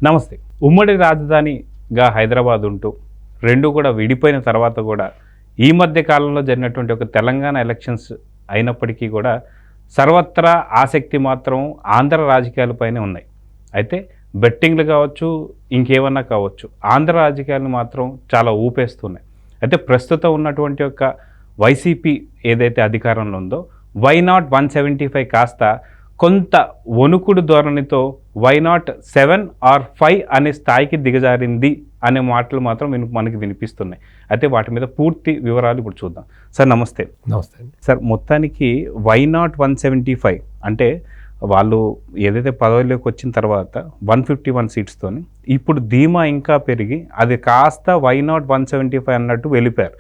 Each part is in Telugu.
నమస్తే. ఉమ్మడి రాజధానిగా హైదరాబాద్ ఉంటూ రెండు కూడా విడిపోయిన తర్వాత కూడా ఈ మధ్య కాలంలో జరిగినటువంటి ఒక తెలంగాణ ఎలక్షన్స్ అయినప్పటికీ కూడా సర్వత్రా ఆసక్తి మాత్రం ఆంధ్ర రాజకీయాలపైనే ఉన్నాయి. అయితే బెట్టింగ్లు కావచ్చు, ఇంకేమన్నా కావచ్చు, ఆంధ్ర రాజకీయాలను మాత్రం చాలా ఊపేస్తున్నాయి. అయితే ప్రస్తుతం ఉన్నటువంటి ఒక వైసీపీ ఏదైతే అధికారంలో ఉందో వై నాట్ 175 కాస్త కొంత వణుకుడు ధోరణితో వై నాట్ 7 or 5 అనే స్థాయికి దిగజారింది అనే మాటలు మాత్రం మనకి వినిపిస్తున్నాయి. అయితే వాటి మీద పూర్తి వివరాలు ఇప్పుడు చూద్దాం. సార్ నమస్తే. నమస్తే అండి. సార్, మొత్తానికి వై నాట్ 175 అంటే వాళ్ళు ఏదైతే పదవిలోకి వచ్చిన తర్వాత 151 సీట్స్తో ఇప్పుడు ధీమా ఇంకా పెరిగి అది కాస్త వై నాట్ 175 అన్నట్టు వెళ్ళిపోయారు.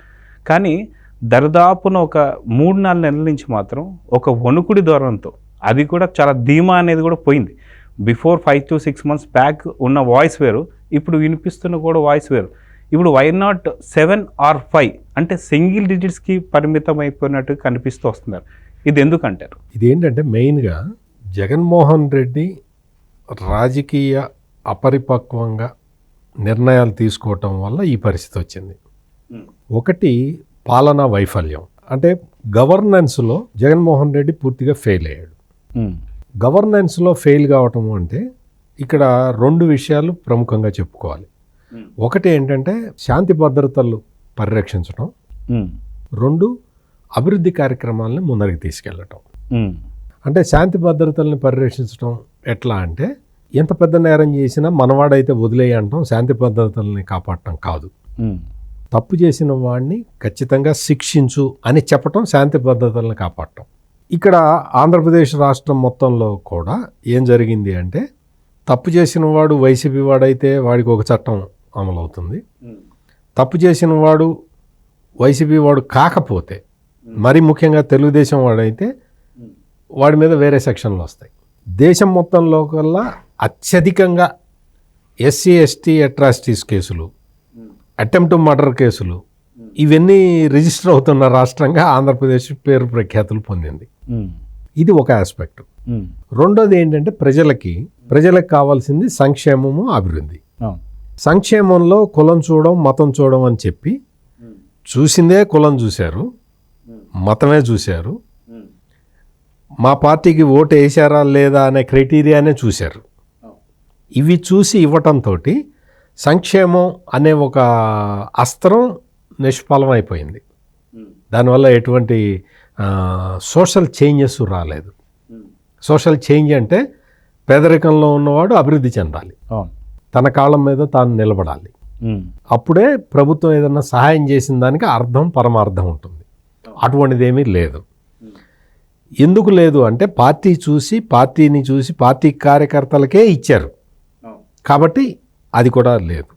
కానీ దరిదాపున ఒక 3-4 నెలల నుంచి మాత్రం ఒక వణుకుడి ధోరణితో, అది కూడా చాలా ధీమా అనేది కూడా పోయింది. బిఫోర్ 5 to 6 months బ్యాక్ ఉన్న వాయిస్ వేరు, ఇప్పుడు వినిపిస్తున్న కూడా వాయిస్ వేరు. ఇప్పుడు వై నాట్ 7 or 5 అంటే సింగిల్ డిజిట్స్కి పరిమితం అయిపోయినట్టు కనిపిస్తూ వస్తున్నారు. ఇది ఎందుకంటారు? ఇదేంటంటే మెయిన్గా జగన్మోహన్ రెడ్డి రాజకీయ అపరిపక్వంగా నిర్ణయాలు తీసుకోవటం వల్ల ఈ పరిస్థితి వచ్చింది. ఒకటి పాలనా వైఫల్యం, అంటే గవర్నెన్స్లో జగన్మోహన్ రెడ్డి పూర్తిగా ఫెయిల్ అయ్యాడు. గవర్నెన్స్లో ఫెయిల్ కావటం అంటే ఇక్కడ 2 విషయాలు ప్రముఖంగా చెప్పుకోవాలి. ఒకటి ఏంటంటే శాంతి భద్రతలు పరిరక్షించడం, 2 అభివృద్ధి కార్యక్రమాలను ముందరికి తీసుకెళ్ళటం. అంటే శాంతి భద్రతల్ని పరిరక్షించడం ఎట్లా అంటే, ఎంత పెద్ద నేరం చేసినా మనవాడైతే వదిలేయ అంటాం, శాంతి భద్రతల్ని కాపాడటం కాదు. తప్పు చేసిన వాడిని ఖచ్చితంగా శిక్షించు అని చెప్పటం శాంతి భద్రతలను కాపాడటం. ఇక్కడ ఆంధ్రప్రదేశ్ రాష్ట్రం మొత్తంలో కూడా ఏం జరిగింది అంటే, తప్పు చేసిన వాడు వైసీపీ వాడైతే వాడికి ఒక చట్టం అమలవుతుంది. తప్పు చేసిన వాడు వైసీపీ వాడు కాకపోతే, మరి ముఖ్యంగా తెలుగుదేశం వాడైతే వాడి మీద వేరే సెక్షన్లు వస్తాయి. దేశం మొత్తంలో కల్లా అత్యధికంగా ఎస్సీ ఎస్టీ అట్రాసిటీస్ కేసులు, అటెంప్ట్ మర్డర్ కేసులు, ఇవన్నీ రిజిస్టర్ అవుతున్న రాష్ట్రంగా ఆంధ్రప్రదేశ్ పేరు ప్రఖ్యాతులు పొందింది. ఇది ఒక ఆస్పెక్ట్. రెండోది ఏంటంటే ప్రజలకు కావాల్సింది సంక్షేమము, అభివృద్ధి. సంక్షేమంలో కులం చూడడం, మతం చూడడం అని చెప్పి చూసిందే కులం చూశారు, మతమే చూశారు, మా పార్టీకి ఓటు వేసారా లేదా అనే క్రైటీరియానే చూశారు. ఇవి చూసి ఇవ్వటంతో సంక్షేమం అనే ఒక అస్త్రం నిష్ఫలం అయిపోయింది. దానివల్ల ఎటువంటి సోషల్ చేంజెస్ రాలేదు. సోషల్ చేంజ్ అంటే పేదరికంలో ఉన్నవాడు అభివృద్ధి చెందాలి, తన కాళ్ళ మీద తాను నిలబడాలి. అప్పుడే ప్రభుత్వం ఏదన్నా సహాయం చేసిన దానికి అర్థం పరమార్థం ఉంటుంది. అటువంటిది ఏమీ లేదు. ఎందుకు లేదు అంటే, పార్టీని చూసి పార్టీ కార్యకర్తలకే ఇచ్చారు కాబట్టి అది కూడా లేదు.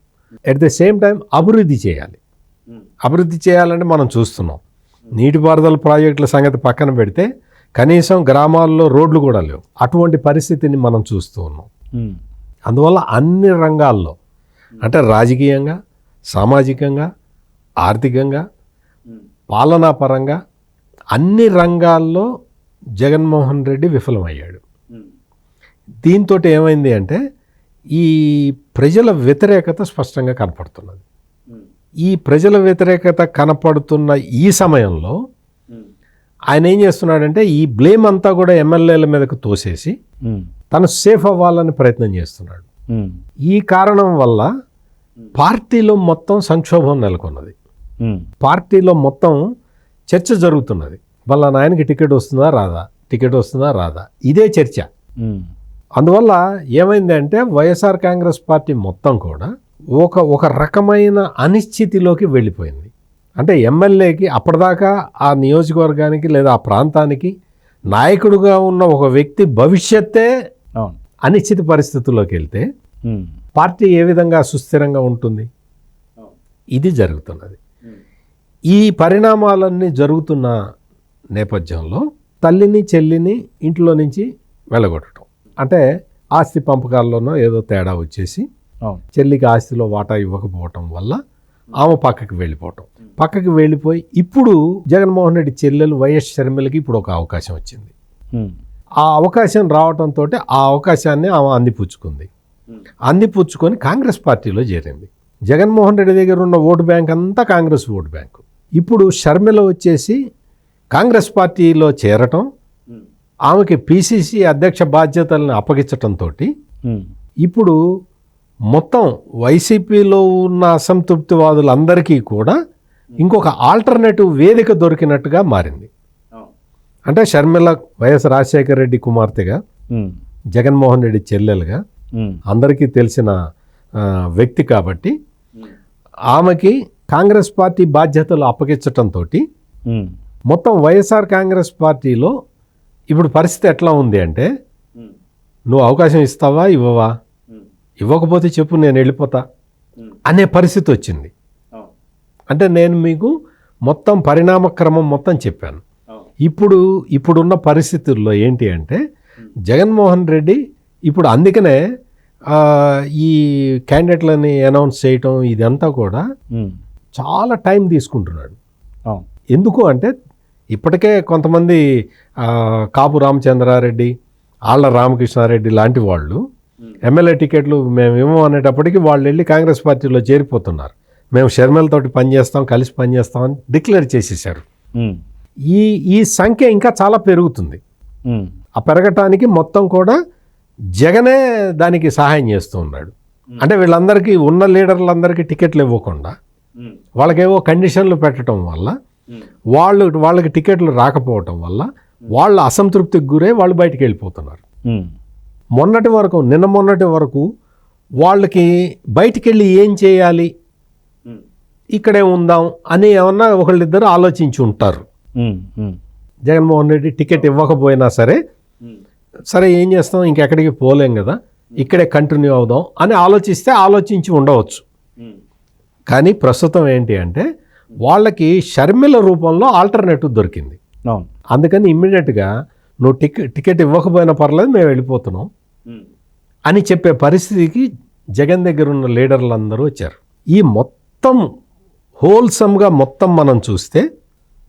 ఎట్ ద సేమ్ టైం అభివృద్ధి చేయాలి. అభివృద్ధి చేయాలంటే మనం చూస్తున్నాం, నీటిపారుదల ప్రాజెక్టుల సంగతి పక్కన పెడితే కనీసం గ్రామాల్లో రోడ్లు కూడా లేవు. అటువంటి పరిస్థితిని మనం చూస్తూ ఉన్నాం. అందువల్ల అన్ని రంగాల్లో, అంటే రాజకీయంగా, సామాజికంగా, ఆర్థికంగా, పాలనాపరంగా అన్ని రంగాల్లో జగన్మోహన్ రెడ్డి విఫలమయ్యాడు. దీంతో ఏమైంది అంటే, ఈ ప్రజల వ్యతిరేకత స్పష్టంగా కనపడుతున్నది. ఈ ప్రజల వ్యతిరేకత కనపడుతున్న ఈ సమయంలో ఆయన ఏం చేస్తున్నాడంటే, ఈ బ్లేమ్ అంతా కూడా ఎమ్మెల్యేల మీదకు తోసేసి తను సేఫ్ అవ్వాలని ప్రయత్నం చేస్తున్నాడు. ఈ కారణం వల్ల పార్టీలో మొత్తం సంక్షోభం నెలకొన్నది. పార్టీలో మొత్తం చర్చ జరుగుతున్నది. వాళ్ళ నాయనకి టికెట్ వస్తుందా రాదా, ఇదే చర్చ. అందువల్ల ఏమైందంటే, వైఎస్ఆర్ కాంగ్రెస్ పార్టీ మొత్తం కూడా ఒక రకమైన అనిశ్చితిలోకి వెళ్ళిపోయింది. అంటే ఎమ్మెల్యేకి అప్పటిదాకా ఆ నియోజకవర్గానికి లేదా ఆ ప్రాంతానికి నాయకుడుగా ఉన్న ఒక వ్యక్తి భవిష్యత్తే అనిశ్చిత పరిస్థితుల్లోకి వెళ్తే పార్టీ ఏ విధంగా సుస్థిరంగా ఉంటుంది? ఇది జరుగుతున్నది. ఈ పరిణామాలన్నీ జరుగుతున్న నేపథ్యంలో తల్లిని చెల్లిని ఇంట్లో నుంచి వెళ్ళగొట్టడం, అంటే ఆస్తి పంపకాల్లోనో ఏదో తేడా వచ్చేసి చెల్లికి ఆస్తిలో వాటా ఇవ్వకపోవటం వల్ల ఆమె పక్కకి వెళ్ళిపోయి ఇప్పుడు జగన్మోహన్ రెడ్డి చెల్లెలు వైఎస్ షర్మిలకి ఇప్పుడు ఒక అవకాశం వచ్చింది. ఆ అవకాశం రావటంతో ఆ అవకాశాన్ని ఆమె అందిపుచ్చుకుంది. అందిపుచ్చుకొని కాంగ్రెస్ పార్టీలో చేరింది. జగన్మోహన్ రెడ్డి దగ్గర ఉన్న ఓటు బ్యాంక్ అంతా కాంగ్రెస్ ఓటు బ్యాంకు. ఇప్పుడు షర్మిల వచ్చేసి కాంగ్రెస్ పార్టీలో చేరటం, ఆమెకి పిసిసి అధ్యక్ష బాధ్యతలను అప్పగించటంతో ఇప్పుడు మొత్తం వైసీపీలో ఉన్న అసంతృప్తివాదులందరికీ కూడా ఇంకొక ఆల్టర్నేటివ్ వేదిక దొరికినట్టుగా మారింది. అంటే షర్మిల వైఎస్ రాజశేఖర రెడ్డి కుమార్తెగా, జగన్మోహన్ రెడ్డి చెల్లెలుగా అందరికీ తెలిసిన వ్యక్తి కాబట్టి ఆమెకి కాంగ్రెస్ పార్టీ బాధ్యతలు అప్పగించటంతో మొత్తం వైఎస్ఆర్ కాంగ్రెస్ పార్టీలో ఇప్పుడు పరిస్థితి ఎట్లా ఉంది అంటే, నువ్వు అవకాశం ఇస్తావా ఇవ్వవా, ఇవ్వకపోతే చెప్పు నేను వెళ్ళిపోతా అనే పరిస్థితి వచ్చింది. అంటే నేను మీకు మొత్తం పరిణామక్రమం మొత్తం చెప్పాను. ఇప్పుడున్న పరిస్థితుల్లో ఏంటి అంటే జగన్మోహన్ రెడ్డి ఇప్పుడు అందుకనే ఈ క్యాండిడేట్లని అనౌన్స్ చేయటం ఇదంతా కూడా చాలా టైం తీసుకుంటున్నాడు. ఎందుకు అంటే ఇప్పటికే కొంతమంది కాపు రామచంద్రారెడ్డి, ఆళ్ల రామకృష్ణారెడ్డి లాంటి వాళ్ళు ఎమ్మెల్యే టికెట్లు మేము ఇవ్వము అనేటప్పటికీ వాళ్ళు వెళ్ళి కాంగ్రెస్ పార్టీలో చేరిపోతున్నారు. మేము షర్మిలతోటి పనిచేస్తాం, కలిసి పనిచేస్తాం అని డిక్లేర్ చేసేసారు. ఈ సంఖ్య ఇంకా చాలా పెరుగుతుంది. ఆ పెరగటానికి మొత్తం కూడా జగనే దానికి సహాయం చేస్తూ ఉన్నాడు. అంటే వీళ్ళందరికీ ఉన్న లీడర్లందరికీ టికెట్లు ఇవ్వకుండా వాళ్ళకేవో కండిషన్లు పెట్టడం వల్ల వాళ్ళకి టికెట్లు రాకపోవటం వల్ల వాళ్ళు అసంతృప్తికి గురై వాళ్ళు బయటికి వెళ్ళిపోతున్నారు. నిన్న మొన్నటి వరకు వాళ్ళకి బయటికి వెళ్ళి ఏం చేయాలి, ఇక్కడే ఉందాం అని ఏమన్నా ఒకళ్ళిద్దరు ఆలోచించి ఉంటారు. జగన్మోహన్ రెడ్డి టికెట్ ఇవ్వకపోయినా సరే ఏం చేస్తాం, ఇంకెక్కడికి పోలేం కదా, ఇక్కడే కంటిన్యూ అవుదాం అని ఆలోచించి ఉండవచ్చు. కానీ ప్రస్తుతం ఏంటి అంటే వాళ్ళకి షర్మిల రూపంలో ఆల్టర్నేటివ్ దొరికింది. అందుకని ఇమ్మీడియట్గా నువ్వు టికెట్ ఇవ్వకపోయినా పర్లేదు, మేము వెళ్ళిపోతున్నాం అని చెప్పే పరిస్థితికి జగన్ దగ్గర ఉన్న లీడర్లందరూ వచ్చారు. ఈ మొత్తం హోల్సమ్గా మొత్తం మనం చూస్తే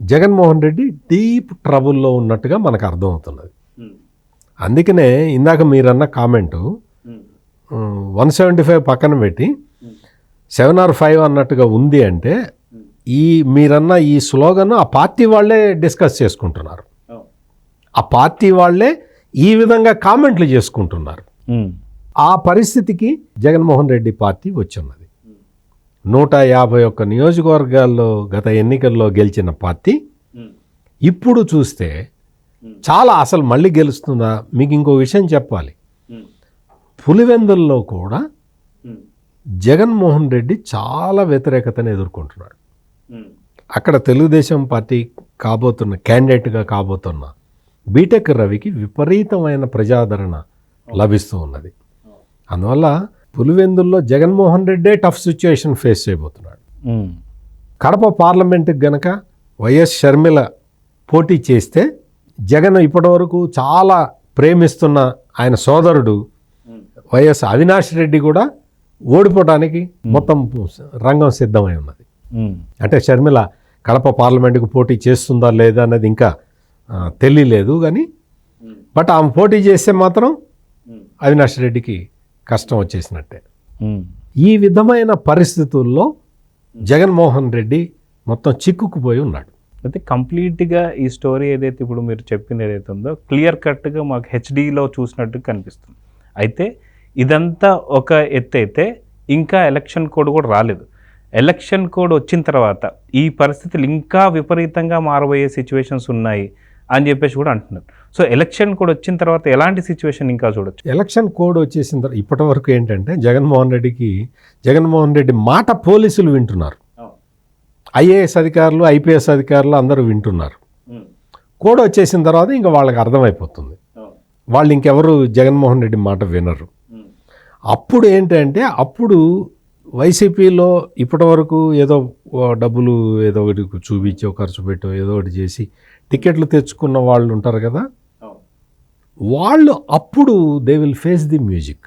జగన్మోహన్ రెడ్డి డీప్ ట్రబుల్లో ఉన్నట్టుగా మనకు అర్థమవుతున్నది. అందుకనే ఇందాక మీరన్న కామెంటు 175 పక్కన పెట్టి 7 or 5 అన్నట్టుగా ఉంది అంటే మీరన్న ఈ స్లోగన్ ఆ పార్టీ వాళ్ళే డిస్కస్ చేసుకుంటున్నారు. ఆ పార్టీ వాళ్ళే ఈ విధంగా కామెంట్లు చేసుకుంటున్నారు. ఆ పరిస్థితికి జగన్మోహన్ రెడ్డి పార్టీ వచ్చిన్నది. 151 నియోజకవర్గాల్లో గత ఎన్నికల్లో గెలిచిన పార్టీ ఇప్పుడు చూస్తే చాలా అసలు మళ్ళీ గెలుస్తుందా? మీకు ఇంకో విషయం చెప్పాలి. పులివెందుల్లో కూడా జగన్మోహన్ రెడ్డి చాలా వ్యతిరేకతను ఎదుర్కొంటున్నాడు. అక్కడ తెలుగుదేశం పార్టీ క్యాండిడేట్గా కాబోతున్న బీటెక్ రవికి విపరీతమైన ప్రజాదరణ లభిస్తూ ఉన్నది. అందువల్ల పులివెందుల్లో జగన్మోహన్ రెడ్డే టఫ్ సిచ్యుయేషన్ ఫేస్ చేయబోతున్నాడు. కడప పార్లమెంటుకి గనక వైఎస్ షర్మిల పోటీ చేస్తే జగన్ ఇప్పటివరకు చాలా ప్రేమిస్తున్న ఆయన సోదరుడు వైఎస్ అవినాష్ రెడ్డి కూడా ఓడిపోవడానికి మొత్తం రంగం సిద్ధమై ఉన్నది. అంటే షర్మిల కడప పార్లమెంటుకు పోటీ చేస్తుందా లేదా అన్నది ఇంకా తెలియలేదు కానీ బట్ ఆమె పోటీ చేస్తే మాత్రం అవినాష్ రెడ్డికి కష్టం వచ్చేసినట్టే. ఈ విధమైన పరిస్థితుల్లో జగన్మోహన్ రెడ్డి మొత్తం చిక్కుకుపోయి ఉన్నాడు. అయితే కంప్లీట్గా ఈ స్టోరీ ఏదైతే ఇప్పుడు మీరు చెప్పింది ఏదైతే ఉందో క్లియర్ కట్గా మాకు హెచ్డీలో చూసినట్టు కనిపిస్తుంది. అయితే ఇదంతా ఒక ఎత్తు అయితే ఇంకా ఎలక్షన్ కోడ్ కూడా రాలేదు. ఎలక్షన్ కోడ్ వచ్చిన తర్వాత ఈ పరిస్థితులు ఇంకా విపరీతంగా మారబోయే సిచ్యువేషన్స్ ఉన్నాయి అని చెప్పేసి కూడా అంటున్నారు. సో ఎలక్షన్ కోడ్ వచ్చిన తర్వాత ఎలాంటి సిచ్యువేషన్ ఇంకా చూడొచ్చు? ఎలక్షన్ కోడ్ వచ్చేసిన తర్వాత ఇప్పటి వరకు ఏంటంటే జగన్మోహన్ రెడ్డి మాట పోలీసులు వింటున్నారు, ఐఏఎస్ అధికారులు, ఐపీఎస్ అధికారులు అందరూ వింటున్నారు. కోడ్ వచ్చేసిన తర్వాత ఇంకా వాళ్ళకి అర్థమైపోతుంది, వాళ్ళు ఇంకెవరు జగన్మోహన్ రెడ్డి మాట వినరు. అప్పుడు ఏంటంటే అప్పుడు వైసీపీలో ఇప్పటి వరకు ఏదో డబ్బులు ఏదో ఒకటి చూపించో ఖర్చు పెట్టో ఏదో ఒకటి చేసి టికెట్లు తెచ్చుకున్న వాళ్ళు ఉంటారు కదా, వాళ్ళు అప్పుడు they will face the music.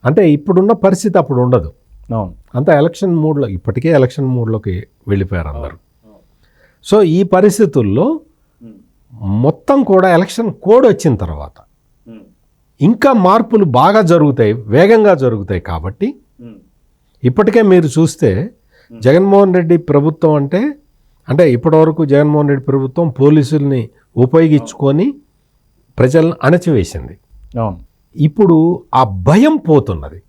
అంటే ఇప్పుడున్న పరిస్థితి అప్పుడు ఉండదు. అంతా ఎలక్షన్ మూడ్లో, ఇప్పటికే ఎలక్షన్ మూడ్లోకి వెళ్ళిపోయారు అందరూ. సో ఈ పరిస్థితుల్లో మొత్తం కూడా ఎలక్షన్ కోడ్ వచ్చిన తర్వాత ఇంకా మార్పులు బాగా జరుగుతాయి, వేగంగా జరుగుతాయి. కాబట్టి ఇప్పటికే మీరు చూస్తే జగన్మోహన్ రెడ్డి ప్రభుత్వం అంటే ఇప్పటివరకు జగన్మోహన్ రెడ్డి ప్రభుత్వం పోలీసుల్ని ఉపయోగించుకొని ప్రజలను అణచివేసింది. అవును. ఇప్పుడు ఆ భయం పోతున్నది,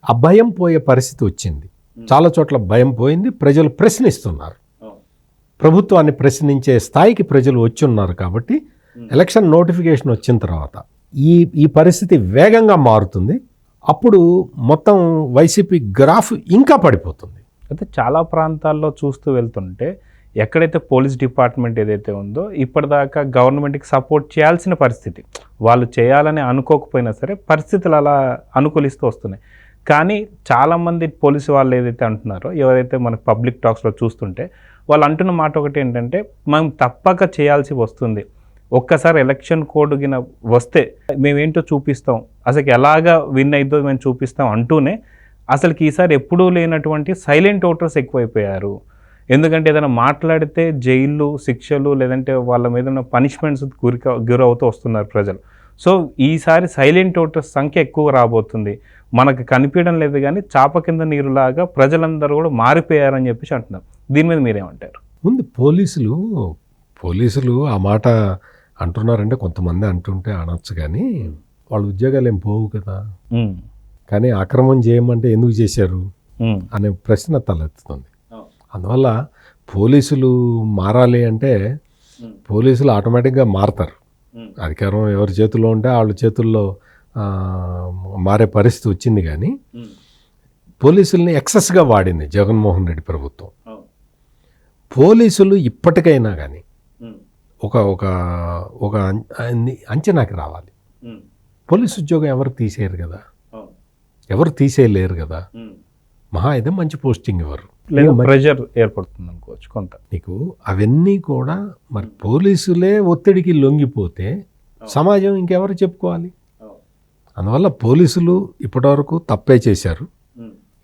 ఆ భయం పోయే పరిస్థితి వచ్చింది. చాలా చోట్ల భయం పోయింది, ప్రజలు ప్రశ్నిస్తున్నారు, ప్రభుత్వాన్ని ప్రశ్నించే స్థాయికి ప్రజలు వచ్చి ఉన్నారు. కాబట్టి ఎలక్షన్ నోటిఫికేషన్ వచ్చిన తర్వాత ఈ పరిస్థితి వేగంగా మారుతుంది. అప్పుడు మొత్తం వైసీపీ గ్రాఫ్ ఇంకా పడిపోతుంది. అయితే చాలా ప్రాంతాల్లో చూస్తూ వెళ్తుంటే ఎక్కడైతే పోలీస్ డిపార్ట్మెంట్ ఏదైతే ఉందో ఇప్పటిదాకా గవర్నమెంట్కి సపోర్ట్ చేయాల్సిన పరిస్థితి, వాళ్ళు చేయాలని అనుకోకపోయినా సరే పరిస్థితులు అలా అనుకూలిస్తూ వస్తున్నాయి. కానీ చాలామంది పోలీసు వాళ్ళు ఏదైతే అంటున్నారో, ఎవరైతే మనకు పబ్లిక్ టాక్స్లో చూస్తుంటే వాళ్ళు అంటున్న మాట ఒకటి ఏంటంటే, మనం తప్పక చేయాల్సి వస్తుంది, ఒక్కసారి ఎలక్షన్ కోడ్ గిన వస్తే మేమేంటో చూపిస్తాం, అసలు ఎలాగా విన్ అయిద్దో మేము చూపిస్తాం అంటూనే అసలుకి ఈసారి ఎప్పుడూ లేనటువంటి సైలెంట్ ఓటర్స్ ఎక్కువైపోయారు. ఎందుకంటే ఏదైనా మాట్లాడితే జైళ్ళు, శిక్షలు, లేదంటే వాళ్ళ మీద ఉన్న పనిష్మెంట్స్ గురవుతూ వస్తున్నారు ప్రజలు. సో ఈసారి సైలెంట్ ఓటర్స్ సంఖ్య ఎక్కువ రాబోతుంది, మనకు కనిపించడం లేదు కానీ చాప కింద నీరులాగా ప్రజలందరూ కూడా మారిపోయారని చెప్పేసి అంటున్నారు. దీని మీద మీరేమంటారు? ముందు పోలీసులు ఆ మాట అంటున్నారంటే కొంతమంది అంటుంటే అనొచ్చు, కానీ వాళ్ళ ఉద్యోగాలు ఏం పోవు కదా. కానీ అక్రమం చేయమంటే ఎందుకు చేశారు అనే ప్రశ్న తలెత్తుతుంది. అందువల్ల పోలీసులు మారాలి అంటే పోలీసులు ఆటోమేటిక్గా మారతారు. అధికారం ఎవరి చేతుల్లో ఉంటే వాళ్ళ చేతుల్లో మారే పరిస్థితి వచ్చింది. కానీ పోలీసుల్ని ఎక్సెస్గా వాడింది జగన్మోహన్ రెడ్డి ప్రభుత్వం. పోలీసులు ఇప్పటికైనా కానీ ఒక ఒక ఒక అంచనాకి రావాలి. పోలీసు ఉద్యోగం ఎవరు తీసేయరు కదా, ఎవరు తీసేయలేరు కదా. మహా అయితే మంచి పోస్టింగ్ ఇవ్వరు, లేదా ప్రెషర్ ఏర్పడుతుంది అనుకోవచ్చు కొంత. నీకు అవన్నీ కూడా మరి పోలీసులే ఒత్తిడికి లొంగిపోతే సమాజం ఇంకెవరు చెప్పుకోవాలి? అందువల్ల పోలీసులు ఇప్పటివరకు తప్పే చేశారు.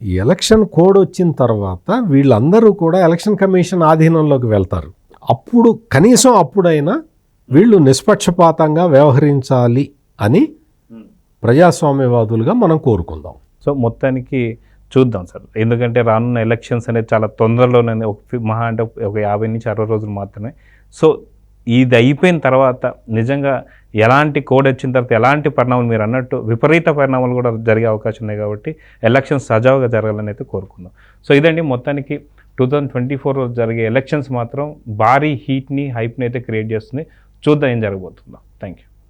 ఈ ఎలక్షన్ కోడ్ వచ్చిన తర్వాత వీళ్ళందరూ కూడా ఎలక్షన్ కమిషన్ ఆధీనంలోకి వెళ్తారు. అప్పుడు కనీసం అప్పుడైనా వీళ్ళు నిష్పక్షపాతంగా వ్యవహరించాలి అని ప్రజాస్వామ్యవాదులుగా మనం కోరుకుందాం. సో మొత్తానికి చూద్దాం సార్, ఎందుకంటే రానున్న ఎలక్షన్స్ అనేది చాలా తొందరలోనే, మహా అంటే ఒక 50 నుంచి 60 రోజులు మాత్రమే. సో ఇది అయిపోయిన తర్వాత నిజంగా ఎలాంటి కోడ్ వచ్చిన తర్వాత ఎలాంటి పరిణామాలు, మీరు అన్నట్టు విపరీత పరిణామాలు కూడా జరిగే అవకాశం ఉన్నాయి. కాబట్టి ఎలక్షన్స్ సజావుగా జరగాలని అయితే కోరుకుందాం. సో ఇదండి మొత్తానికి 2024 జరిగే ఎలక్షన్స్ మాత్రం భారీ హీట్ని, హైప్ని అయితే క్రియేట్ చేస్తుంది. చూద్దాం ఏం జరగబోతుందో. Thank you.